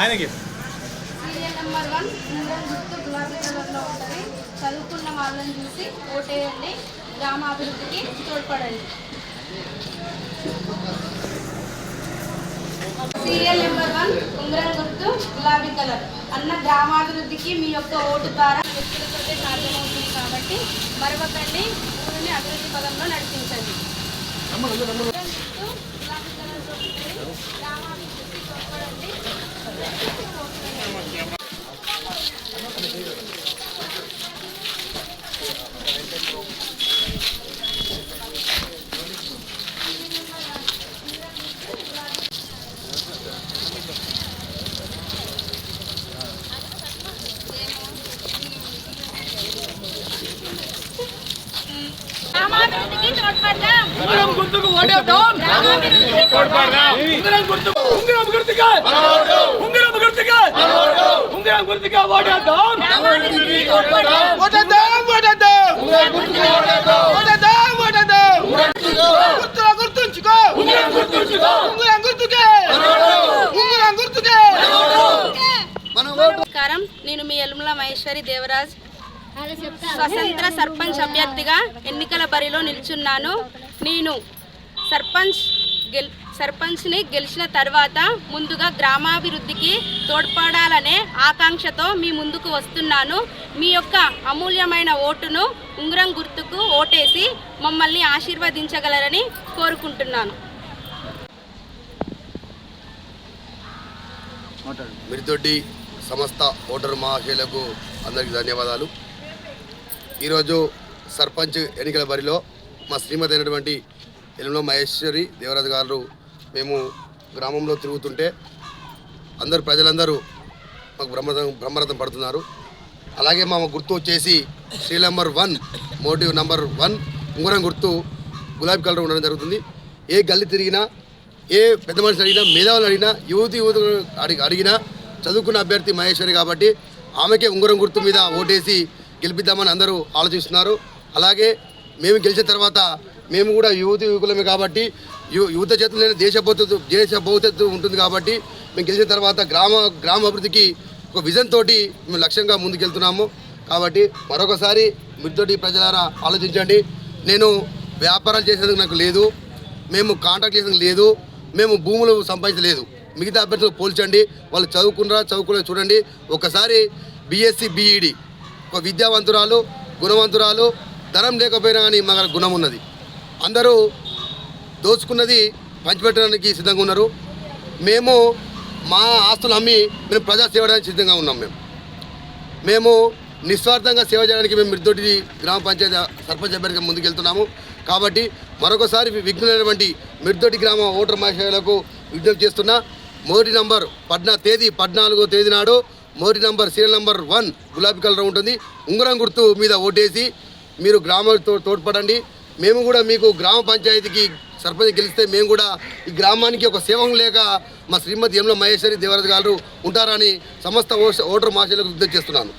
ఆయనకి serial number 1 గుర్తు గులాబీ కలర్లో ఉంటుంది. చదువుకున్న వాళ్ళని చూసి ఓటేయండి, గ్రామాభివృద్ధికి తోడ్పడండి. సీరియల్ నెంబర్ 1 ఉంగరం గుర్తు గులాబీ కలర్. అన్న గ్రామాభివృద్ధికి మీ యొక్క ఓటు ద్వారా వ్యక్తులతోటే సాధ్యమవుతుంది కాబట్టి మరొకటి ఊరిని అభివృద్ధి పదంలో నడిపించండి. గులాబీ కలర్లో గ్రామాభివృద్ధికి తోడ్పడండి. ఉంగరం గుర్తుకు ఓటేద్దాం. ఉంగరం గుర్తుకు ఉంగరం గుర్తుగా ఉంగరం గుర్తుగా ఉంగరం గుర్తుగా ఓటేద్దాం. ఓటేద్దాం ఓటేద్దాం ఓటేద్దాం ఓటేద్దాం గుర్తుగా గుర్తుంచుకో. ఉంగరం గుర్తుంచుకో. ఉంగరం గుర్తుకే ఉంగరం గుర్తుకే. నమస్కారం, నేను మీ యలుమల మహేశ్వరి దేవరాజ్ స్వతంత్ర సర్పంచ్ అభ్యర్థిగా ఎన్నికల బరిలో నిల్చున్నాను. నేను సర్పంచ్ని గెలిచిన తర్వాత ముందుగా గ్రామాభివృద్ధికి తోడ్పడాలనే ఆకాంక్షతో మీ ముందుకు వస్తున్నాను. మీ యొక్క అమూల్యమైన ఓటును ఉంగరం గుర్తుకు ఓటేసి మమ్మల్ని ఆశీర్వదించగలరని కోరుకుంటున్నాను. మిరితొడ్డి సమస్త ఓటరు మహాశయులకు అందరికీ ధన్యవాదాలు. ఈరోజు సర్పంచ్ ఎన్నికల బరిలో మా శ్రీమతి అయినటువంటి యలుమల మహేశ్వరి దేవరాజు గారు మేము గ్రామంలో తిరుగుతుంటే ప్రజలందరూ మాకు బ్రహ్మరథం పడుతున్నారు. అలాగే మా గుర్తు వచ్చేసి సీరియల్ నెంబర్ 1 మోటివ్ నెంబర్ 1 ఉంగరం గుర్తు గులాబీ కలర్ ఉండడం జరుగుతుంది. ఏ గల్లీ తిరిగినా, ఏ పెద్ద మనిషిని అడిగినా, మేధావులు అడిగినా, యువతి అడిగినా చదువుకున్న అభ్యర్థి మహేశ్వరి కాబట్టి ఆమెకే ఉంగరం గుర్తు మీద ఓటేసి గెలిపిద్దామని అందరూ ఆలోచిస్తున్నారు. అలాగే మేము గెలిచిన తర్వాత మేము కూడా యువకులమే కాబట్టి యువత చేతుల్లో దేశ భవిష్యత్తు ఉంటుంది కాబట్టి మేము గెలిచిన తర్వాత గ్రామ అభివృద్ధికి ఒక విజన్ తోటి మేము లక్ష్యంగా ముందుకెళ్తున్నాము. కాబట్టి మరొకసారి మిరితొడ్డి ప్రజలారా ఆలోచించండి. నేను వ్యాపారాలు చేసేందుకు నాకు లేదు, మేము కాంట్రాక్ట్ చేసేందుకు లేదు, మేము భూములు సంపాదించలేదు. మిగతా అభ్యర్థులు పోల్చండి, వాళ్ళు చదువుకునే చూడండి. ఒకసారి బీఎస్సీ బీఈడి ఒక విద్యావంతురాలు, గుణవంతురాలు, ధనం లేకపోయినా కానీ మా గుణం ఉన్నది. అందరూ దోచుకున్నది పంచిపెట్టడానికి సిద్ధంగా ఉన్నారు. మేము మా ఆస్తులు అమ్మి మేము ప్రజా సేవ చేయడానికి సిద్ధంగా ఉన్నాం. మేము నిస్వార్థంగా సేవ చేయడానికి మేము మిరితొడ్డి గ్రామ పంచాయతీ సర్పంచ్ అభ్యర్థిగా ముందుకెళ్తున్నాము. కాబట్టి మరొకసారి విఘ్నులైనటువంటి మిరితొడ్డి గ్రామ ఓటర్ మహిళలకు విజ్ఞప్తి చేస్తున్నా. మొదటి నంబర్ 14వ తేదీ నాడు మొదటి నంబర్ సీరియల్ నెంబర్ 1 గులాబీ కలర్ ఉంటుంది. ఉంగరం గుర్తు మీద ఓటేసి మీరు గ్రామంతో తోడ్పడండి. మేము కూడా మీకు గ్రామ పంచాయతీకి సర్పంచ్ గెలిస్తే మేము కూడా ఈ గ్రామానికి ఒక సేవం లేక మా శ్రీమతి యలుమల మహేశ్వరి దేవరాజు గారు ఉంటారని సమస్త ఓటర్ మహాశయులకు విజ్ఞప్తి చేస్తున్నాను.